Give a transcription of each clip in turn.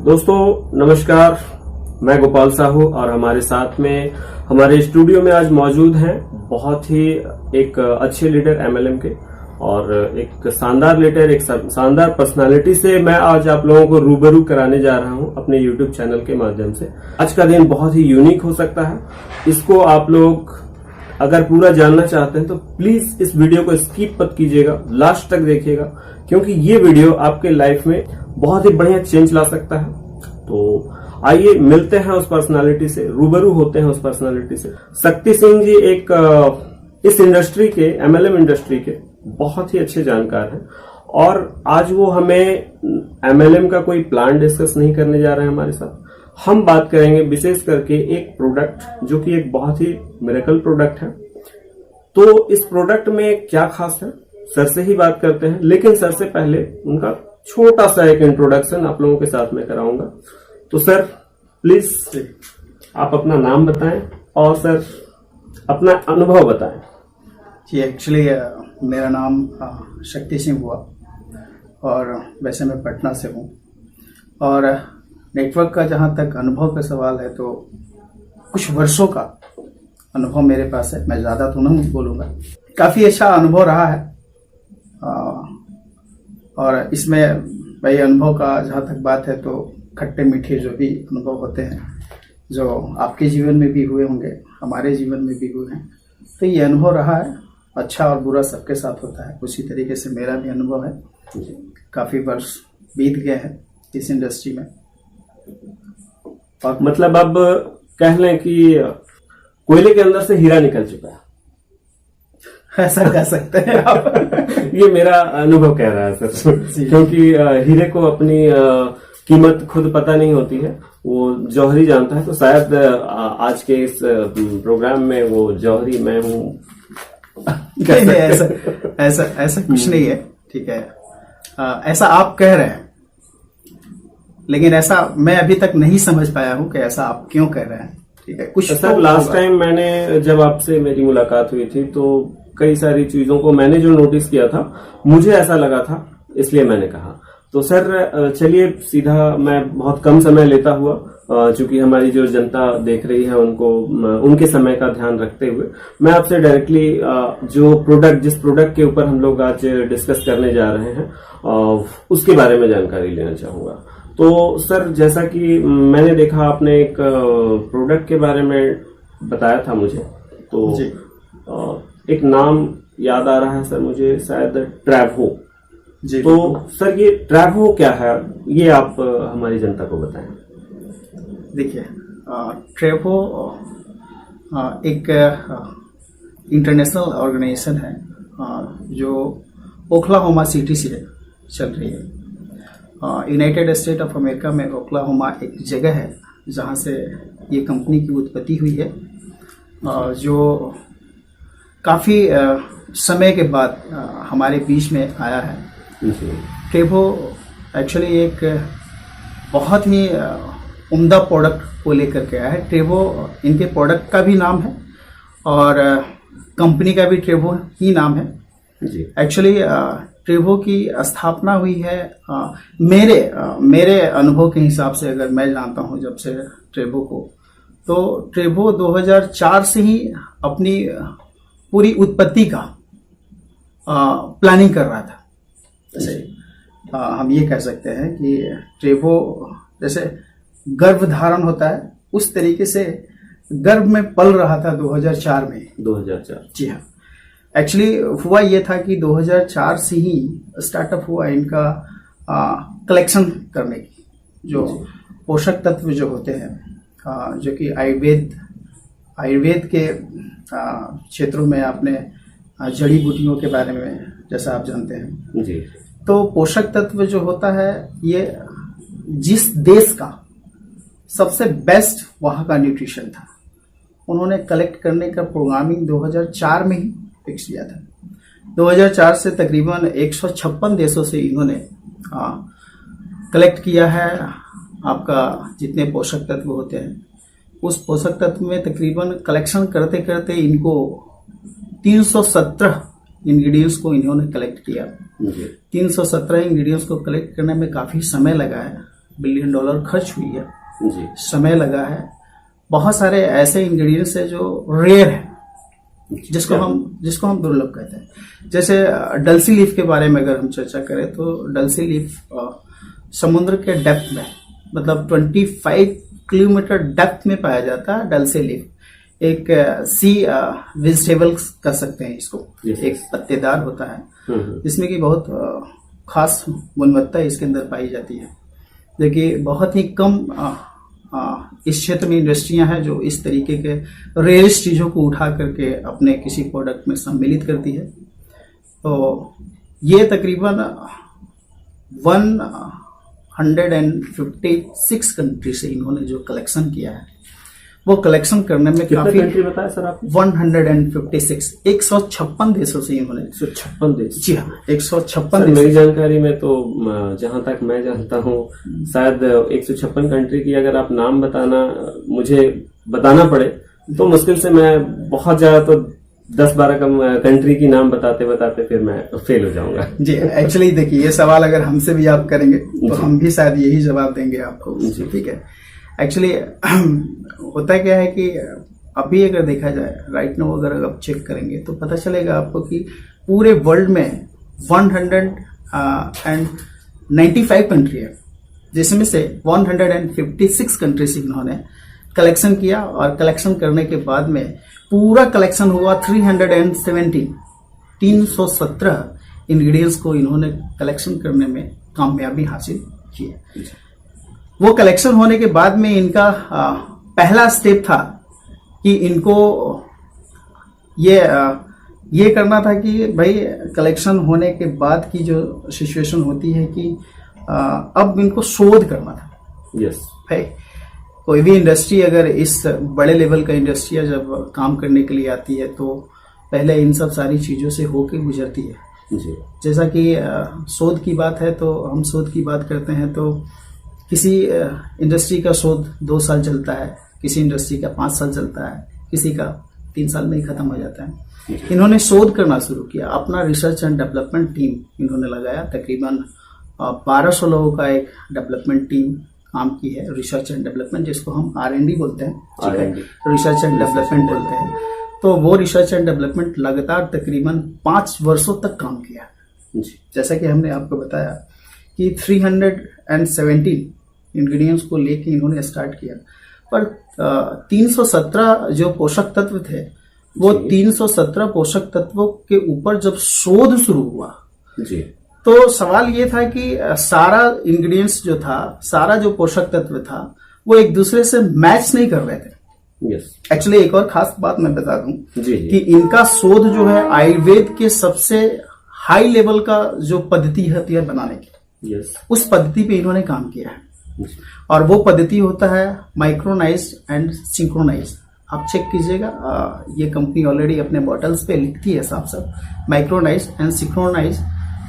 दोस्तों नमस्कार, मैं गोपाल साहू और हमारे साथ में हमारे स्टूडियो में आज मौजूद हैं बहुत ही एक अच्छे लीडर एमएलएम के और एक शानदार लीडर, एक शानदार पर्सनालिटी से मैं आज आप लोगों को रूबरू कराने जा रहा हूं अपने यूट्यूब चैनल के माध्यम से। आज का दिन बहुत ही यूनिक हो सकता है। इसको आप लोग अगर पूरा जानना चाहते हैं तो प्लीज इस वीडियो को स्किप मत कीजिएगा, लास्ट तक देखिएगा, क्योंकि ये वीडियो आपके लाइफ में बहुत ही बढ़िया चेंज ला सकता है। तो आइए मिलते हैं उस पर्सनालिटी से, रूबरू होते हैं उस पर्सनालिटी से। शक्ति सिंह जी एक इस इंडस्ट्री के, एमएलएम इंडस्ट्री के बहुत ही अच्छे जानकार हैं और आज वो हमें एमएलएम का कोई प्लान डिस्कस नहीं करने जा रहे हैं हमारे साथ। हम बात करेंगे विशेष करके एक प्रोडक्ट जो कि एक बहुत ही मिरेकल प्रोडक्ट है। तो इस प्रोडक्ट में क्या खास है, सर से ही बात करते हैं, लेकिन सर से पहले उनका छोटा सा एक इंट्रोडक्शन आप लोगों के साथ में कराऊंगा। तो सर प्लीज आप अपना नाम बताएं और सर अपना अनुभव बताएं। जी, एक्चुअली मेरा नाम शक्ति सिंह हुआ और वैसे मैं पटना से हूँ। और नेटवर्क का जहाँ तक अनुभव का सवाल है तो कुछ वर्षों का अनुभव मेरे पास है। मैं ज़्यादा तो नहीं बोलूँगा, काफ़ी अच्छा अनुभव रहा है। और इसमें भाई अनुभव का जहाँ तक बात है तो खट्टे मीठे जो भी अनुभव होते हैं, जो आपके जीवन में भी हुए होंगे, हमारे जीवन में भी हुए हैं, तो ये अनुभव रहा है। अच्छा और बुरा सबके साथ होता है, उसी तरीके से मेरा भी अनुभव है। काफ़ी वर्ष बीत गए हैं इस इंडस्ट्री में। और मतलब अब कह लें कि कोयले के अंदर से हीरा निकल चुका है, ऐसा कह सकते हैं आप। ये मेरा अनुभव कह रहा है सर, क्योंकि हीरे को अपनी कीमत खुद पता नहीं होती है, वो जौहरी जानता है। तो शायद आज के इस प्रोग्राम में वो जौहरी मैं हूँ। नहीं, ऐसा कुछ नहीं है, ठीक है। ऐसा आप कह रहे हैं, लेकिन ऐसा मैं अभी तक नहीं समझ पाया हूँ कि ऐसा आप क्यों कह रहे हैं। ठीक है, कुछ सर लास्ट टाइम मैंने जब आपसे मेरी मुलाकात हुई थी तो कई सारी चीजों को मैंने जो नोटिस किया था, मुझे ऐसा लगा था, इसलिए मैंने कहा। तो सर चलिए सीधा, मैं बहुत कम समय लेता हुआ, चूंकि हमारी जो जनता देख रही है उनको, उनके समय का ध्यान रखते हुए मैं आपसे डायरेक्टली जो प्रोडक्ट, जिस प्रोडक्ट के ऊपर हम लोग आज डिस्कस करने जा रहे हैं उसके बारे में जानकारी लेना चाहूंगा। तो सर जैसा कि मैंने देखा आपने एक प्रोडक्ट के बारे में बताया था मुझे, तो एक नाम याद आ रहा है सर मुझे, शायद ट्रैवो जी। तो सर ये ट्रैवो क्या है, ये आप हमारी जनता को बताएं। देखिए, ट्रैवो एक इंटरनेशनल ऑर्गेनाइजेशन है जो ओक्लाहोमा सिटी से चल रही है। यूनाइटेड स्टेट ऑफ अमेरिका में ओक्लाहोमा एक जगह है जहाँ से ये कंपनी की उत्पत्ति हुई है, जो काफ़ी समय के बाद हमारे बीच में आया है। ट्रैवो एक्चुअली एक बहुत ही उम्दा प्रोडक्ट को लेकर के आया है। ट्रैवो इनके प्रोडक्ट का भी नाम है और कंपनी का भी ट्रैवो ही नाम है जी। एक्चुअली ट्रैवो की स्थापना हुई है, मेरे अनुभव के हिसाब से अगर मैं जानता हूं जब से ट्रैवो को, तो ट्रैवो 2004 से ही अपनी पूरी उत्पत्ति का प्लानिंग कर रहा था। जैसे हम ये कह सकते हैं कि ट्रैवो जैसे गर्भ धारण होता है, उस तरीके से गर्भ में पल रहा था 2004 में। 2004 जी हाँ। एक्चुअली हुआ ये था कि 2004 से ही स्टार्टअप हुआ इनका कलेक्शन करने की, जो पोषक तत्व जो होते हैं, जो कि आयुर्वेद के क्षेत्रों में आपने जड़ी बूटियों के बारे में जैसा आप जानते हैं जी। तो पोषक तत्व जो होता है, ये जिस देश का सबसे बेस्ट वहाँ का न्यूट्रिशन था, उन्होंने कलेक्ट करने का प्रोग्रामिंग 2004 में ही फिक्स किया था। 2004 से तकरीबन 156 देशों से इन्होंने कलेक्ट किया है आपका जितने पोषक तत्व होते हैं। उस पोषक तत्व में तकरीबन कलेक्शन करते करते इनको 317 इंग्रेडिएंट्स को इन्होंने कलेक्ट किया। 317 इंग्रेडिएंट्स को कलेक्ट करने में काफ़ी समय लगा है बिलियन डॉलर खर्च हुई है, जी समय लगा है। बहुत सारे ऐसे इंग्रेडिएंट्स है जो रेयर है, जिसको हम दुर्लभ कहते हैं। जैसे डल्सी लीफ के बारे में अगर हम चर्चा करें तो डल्सी लीफ समुद्र के डेप्थ में, मतलब 25 किलोमीटर डेप्थ में पाया जाता है। डल्सी लीफ एक सी वेजिटेबल कर सकते हैं इसको, एक पत्तेदार होता है जिसमें कि बहुत खास गुणवत्ता इसके अंदर पाई जाती है। देखिए बहुत ही कम इस क्षेत्र में इंडस्ट्रियां हैं जो इस तरीके के रेयरिस्ट चीजों को उठा करके अपने किसी प्रोडक्ट में सम्मिलित करती है। तो ये तकरीबन 156 कंट्री से इन्होंने जो कलेक्शन किया है, वो कलेक्शन करने में कितना काफी कंट्री बताया सर आपने? 156 156 देशों से इन्होंने 156 देश। जी हाँ, 156 सर, देशों मेरी जानकारी में तो जहां तक मैं जानता हूं शायद 156 कंट्री की अगर आप नाम मुझे बताना पड़े तो मुश्किल से मैं बहुत ज्यादा तो 10-12 कंट्री की नाम बताते बताते फिर मैं फेल हो जाऊंगा। जी। एक्चुअली देखिए, ये सवाल अगर हमसे भी आप करेंगे तो हम भी शायद यही जवाब देंगे आपको। ठीक है। एक्चुअली होता क्या है कि अभी अगर देखा जाए राइट नाउ, अगर आप चेक करेंगे तो पता चलेगा आपको कि पूरे वर्ल्ड में 195 कंट्री है, जिसमें से 156 कंट्री से इन्होंने कलेक्शन किया। और कलेक्शन करने के बाद में पूरा कलेक्शन हुआ 317 इंग्रेडिएंट्स को इन्होंने कलेक्शन करने में कामयाबी हासिल की है। वो कलेक्शन होने के बाद में इनका पहला स्टेप था कि इनको ये करना था कि भाई कलेक्शन होने के बाद की जो सिचुएशन होती है कि अब इनको शोध करना था। यस भाई कोई भी इंडस्ट्री अगर इस बड़े लेवल का इंडस्ट्री जब काम करने के लिए आती है तो पहले इन सब सारी चीजों से होके गुजरती है। जी। जैसा कि शोध की बात है तो हम शोध की बात करते हैं तो किसी इंडस्ट्री का शोध 2 साल चलता है, किसी इंडस्ट्री का 5 साल चलता है, किसी का 3 साल में ही खत्म हो जाता है। इन्होंने शोध करना शुरू किया, अपना रिसर्च एंड डेवलपमेंट टीम इन्होंने लगाया। तकरीबन 1200 लोगों का एक डेवलपमेंट टीम काम की है, रिसर्च एंड डेवलपमेंट, जिसको हम R&D बोलते हैं। ठीक है, रिसर्च एंड डेवलपमेंट बोलते हैं। तो वो रिसर्च एंड डेवलपमेंट लगातार तकरीबन 5 वर्षों तक काम किया। जैसा कि हमने आपको बताया कि 317 इंग्रेडिएंट्स को लेके इन्होंने स्टार्ट किया, पर 317 जो पोषक तत्व थे वो 317 पोषक तत्वों के ऊपर जब शोध शुरू हुआ जी, तो सवाल ये था कि सारा इंग्रेडिएंट्स जो था, सारा जो पोषक तत्व था वो एक दूसरे से मैच नहीं कर रहे थे। यस। एक्चुअली एक और खास बात मैं बता दूं जी। कि इनका शोध जो है आयुर्वेद के सबसे हाई लेवल का जो पद्धति होती है बनाने की, यस, उस पद्धति पे इन्होंने काम किया है। और वो पद्धति होता है माइक्रोनाइज एंड सिंक्रोनाइज। आप चेक कीजिएगा, ये कंपनी ऑलरेडी अपने बॉटल्स पे लिखती है साफ साफ, माइक्रोनाइज एंड सिंक्रोनाइज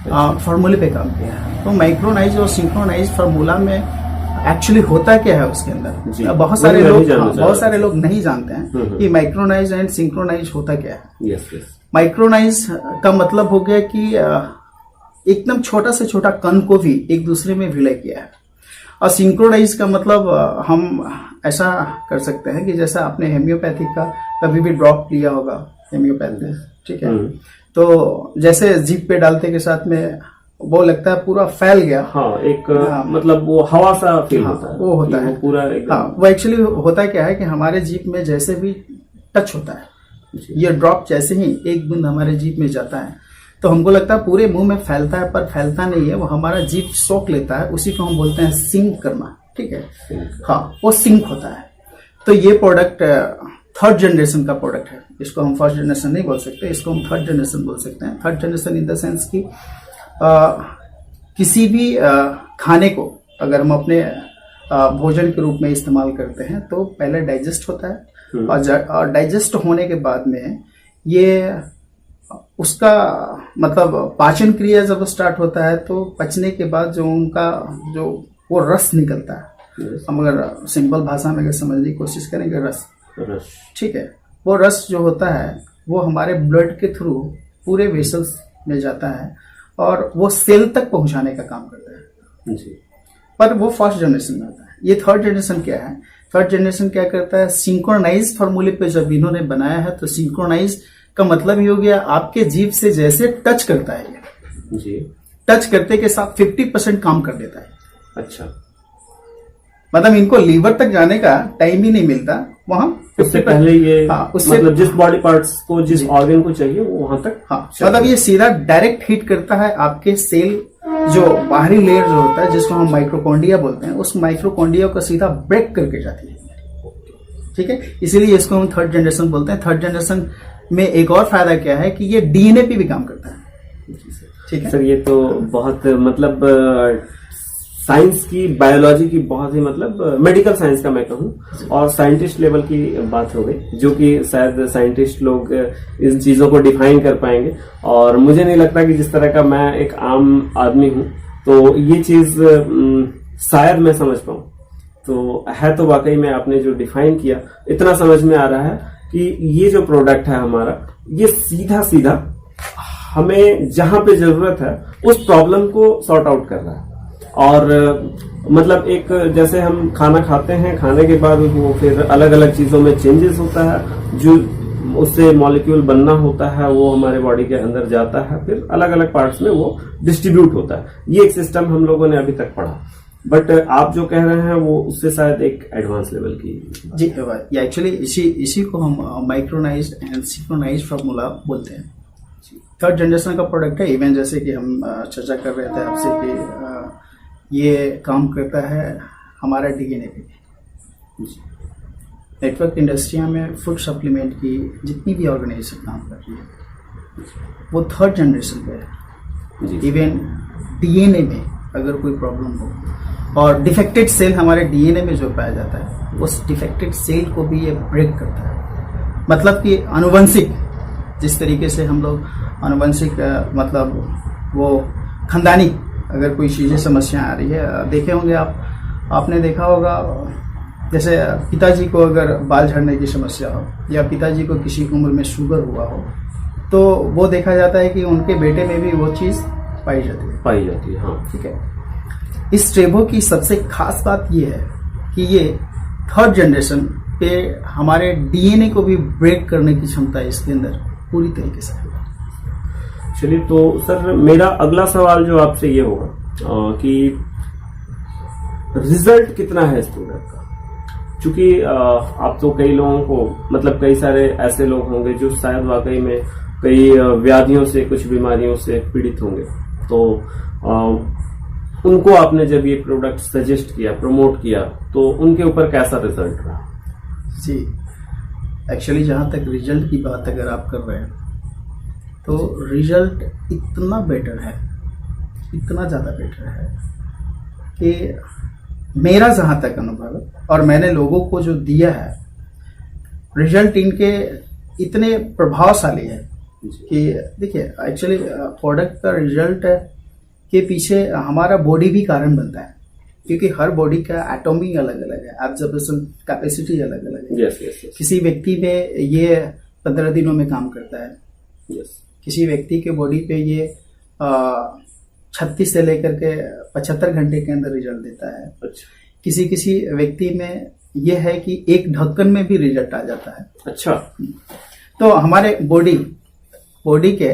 फार्मूले पे काम किया है। तो माइक्रोनाइज और सिंक्रोनाइज फार्मूला में एक्चुअली होता क्या है उसके अंदर, बहुत सारे लोग नहीं जानते हैं कि माइक्रोनाइज एंड सिंक्रोनाइज होता क्या है। Yes yes. माइक्रोनाइज का मतलब हो गया कि एकदम छोटा से छोटा कण को भी एक दूसरे में विलय किया है। और सिंक्रोनाइज का मतलब हम ऐसा कर सकते हैं कि जैसा आपने हेम्योपैथिक का कभी भी ड्रॉप लिया होगा, हेम्योपैथी, ठीक है, तो जैसे जीभ पे डालते के साथ में वो लगता है पूरा फैल गया। हाँ, एक मतलब वो हवा सा फील होता है, वो होता है पूरा। हाँ, वो एक्चुअली होता क्या है कि हमारे जीभ में जैसे भी टच होता है, ये ड्रॉप जैसे ही एक बूंद हमारे जीभ में जाता है तो हमको लगता है पूरे मुंह में फैलता है, पर फैलता नहीं है, वो हमारा जीभ सोख लेता है। उसी को हम बोलते हैं सिंक करना। ठीक है, हाँ, वो सिंक होता है। तो ये प्रोडक्ट 3rd जनरेशन का प्रोडक्ट है। इसको हम 1st जनरेशन नहीं बोल सकते, इसको हम 3rd जनरेशन बोल सकते हैं। 3rd generation in the sense की किसी भी खाने को अगर हम अपने भोजन के रूप में इस्तेमाल करते हैं तो पहले डाइजेस्ट होता है, और डाइजेस्ट होने के बाद में ये उसका मतलब पाचन क्रिया जब स्टार्ट होता है तो पचने के बाद जो उनका जो वो रस निकलता है, हम अगर सिंपल भाषा में अगर समझने की कोशिश करेंगे, रस, ठीक है, वो रस जो होता है वो हमारे ब्लड के थ्रू पूरे वेसल्स में जाता है और वो सेल तक पहुंचाने का काम करता है। जी। पर वो फर्स्ट जनरेशन में आता है। ये थर्ड जनरेशन क्या है? थर्ड जनरेशन क्या करता है, सिंक्रोनाइज फॉर्मूले पे जब इन्होंने बनाया है तो सिंक्रोनाइज का मतलब ये हो गया आपके जीभ से जैसे टच करता है ये जी, टच करते के साथ 50% काम कर देता है। अच्छा, मतलब इनको लीवर तक जाने का टाइम ही नहीं मिलता वहां। उससे पहले ये उससे मतलब जिस बॉडी पार्ट्स को, जिस ऑर्गन को चाहिए वो वहां तक, मतलब ये सीधा डायरेक्ट हिट करता है आपके सेल, जो बाहरी लेयर जो होता है जिसको हम माइक्रोकॉन्डिया बोलते हैं, उस माइक्रोकॉन्डिया को सीधा ब्रेक करके जाती है। ठीक है, इसीलिए इसको हम थर्ड जनरेशन बोलते हैं। थर्ड जनरेशन में एक और फायदा क्या है कि ये डीएनए पे भी काम करता है। ठीक है सर, ये तो बहुत मतलब साइंस की, बायोलॉजी की बहुत ही मतलब मेडिकल साइंस का मैं कहूँ, और साइंटिस्ट लेवल की बात हो गई, जो कि शायद साइंटिस्ट लोग इन चीजों को डिफाइन कर पाएंगे। और मुझे नहीं लगता कि जिस तरह का मैं एक आम आदमी हूँ तो ये चीज शायद मैं समझ पाऊँ। तो है तो वाकई में आपने जो डिफाइन किया, इतना समझ में आ रहा है कि ये जो प्रोडक्ट है हमारा, ये सीधा सीधा हमें जहां पे जरूरत है उस प्रॉब्लम को सॉर्ट आउट कर रहा है। और मतलब एक जैसे हम खाना खाते हैं, खाने के बाद वो फिर अलग अलग चीजों में चेंजेस होता है, जो उससे मॉलिक्यूल बनना होता है वो हमारे बॉडी के अंदर जाता है, फिर अलग अलग पार्ट्स में वो डिस्ट्रीब्यूट होता है। ये एक सिस्टम हम लोगों ने अभी तक पढ़ा, बट आप जो कह रहे हैं वो उससे शायद एक एडवांस लेवल की। जी, एक्चुअली इसी को हम माइक्रोनाइज एंड सिंक्रोनाइज फार्मूला बोलते हैं। थर्ड जनरेशन का प्रोडक्ट है। इवन जैसे कि हम चर्चा कर रहे थे आपसे कि ये काम करता है हमारा डीएनए पे। नेटवर्क इंडस्ट्री में फूड सप्लीमेंट की जितनी भी ऑर्गेनाइजेशन काम कर रही है वो थर्ड जनरेशन पे है। इवन डीएनए में अगर कोई प्रॉब्लम हो और डिफेक्टेड सेल हमारे डीएनए में जो पाया जाता है, उस डिफेक्टेड सेल को भी ये ब्रेक करता है। मतलब कि आनुवंशिक, जिस तरीके से हम लोग आनुवंशिक मतलब वो खानदानी अगर कोई चीजें समस्या आ रही है, देखे होंगे आपने देखा होगा, जैसे पिताजी को अगर बाल झड़ने की समस्या हो या पिताजी को किसी उम्र में शुगर हुआ हो, तो वो देखा जाता है कि उनके बेटे में भी वो चीज पाई जाती है। हाँ, ठीक है। इस ट्रेवो की सबसे खास बात ये है कि ये थर्ड जनरेशन पे हमारे डीएनए को भी ब्रेक करने की क्षमता इसके अंदर पूरी तरीके से है। चलिए, तो सर मेरा अगला सवाल जो आपसे ये होगा कि रिजल्ट कितना है इस प्रोडक्ट का, क्योंकि आप तो कई लोगों को मतलब कई सारे ऐसे लोग होंगे जो शायद वाकई में कई व्याधियों से, कुछ बीमारियों से पीड़ित होंगे, तो उनको आपने जब ये प्रोडक्ट सजेस्ट किया, प्रमोट किया, तो उनके ऊपर कैसा रिजल्ट रहा? जी, एक्चुअली जहां तक रिजल्ट की बात अगर आप कर रहे हैं तो रिजल्ट इतना बेटर है, इतना ज़्यादा बेटर है कि मेरा जहाँ तक अनुभव है और मैंने लोगों को जो दिया है, रिजल्ट इनके इतने प्रभावशाली है कि देखिए, एक्चुअली प्रोडक्ट का रिजल्ट के पीछे हमारा बॉडी भी कारण बनता है, क्योंकि हर बॉडी का एटॉमी अलग अलग है, एब्जॉर्प्शन कैपेसिटी अलग अलग है। yes. किसी व्यक्ति में ये 15 दिनों में काम करता है, किसी व्यक्ति के बॉडी पे ये 36 से लेकर के 75 घंटे के अंदर रिजल्ट देता है। अच्छा। किसी व्यक्ति में ये है कि एक ढक्कन में भी रिजल्ट आ जाता है। अच्छा। तो हमारे बॉडी के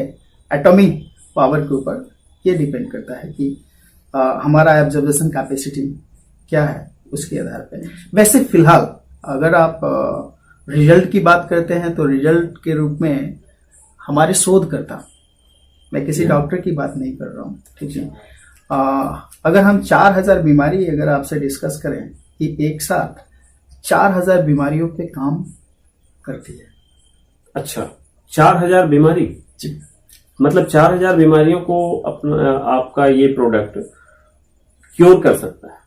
एटॉमिक पावर के ऊपर ये डिपेंड करता है कि हमारा एब्जॉर्प्शन कैपेसिटी क्या है, उसके आधार पे। वैसे फिलहाल अगर आप रिजल्ट की बात करते हैं तो रिजल्ट के रूप में हमारे शोधकर्ता, मैं किसी डॉक्टर की बात नहीं कर रहा हूँ, ठीक है, अगर हम 4000 बीमारी अगर आपसे डिस्कस करें कि एक साथ 4000 बीमारियों पे काम करती है। अच्छा, 4000 बीमारी? जी, मतलब 4000 बीमारियों को अपना आपका ये प्रोडक्ट क्योर कर सकता है?